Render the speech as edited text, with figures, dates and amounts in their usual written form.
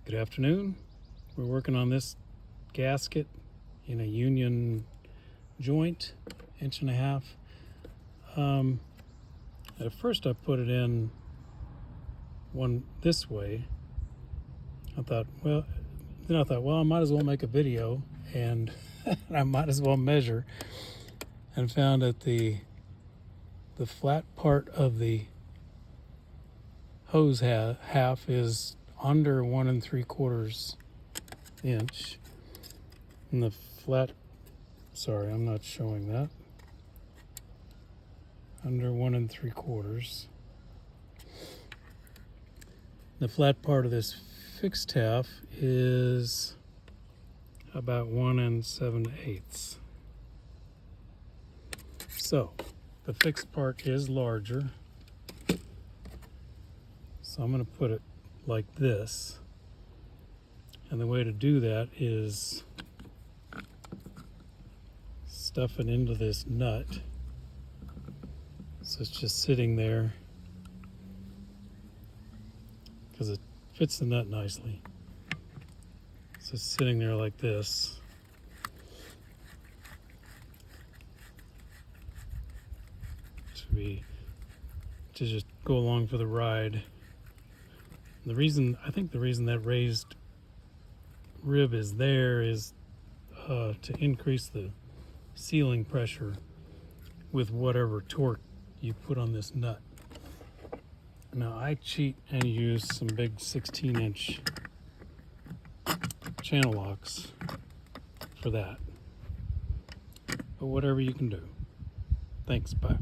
Good afternoon. We're working on this gasket in a union joint, 1.5 inches. At first I put it in one this way. I thought, well, I might as well make a video and I might as well measure, and found that the flat part of the hose half is under 1 3/4 inch, and the flat, sorry, I'm not showing that, under 1 3/4. The flat part of this fixed half is about 1 7/8. So the fixed part is larger, so I'm going to put it like this, and the way to do that is stuff it into this nut, so it's just sitting there because it fits the nut nicely. So it's sitting there like this. To just go along for the ride. I think the reason that raised rib is there is to increase the sealing pressure with whatever torque you put on this nut. Now I cheat and use some big 16-inch channel locks for that, but whatever you can do. Thanks, bye.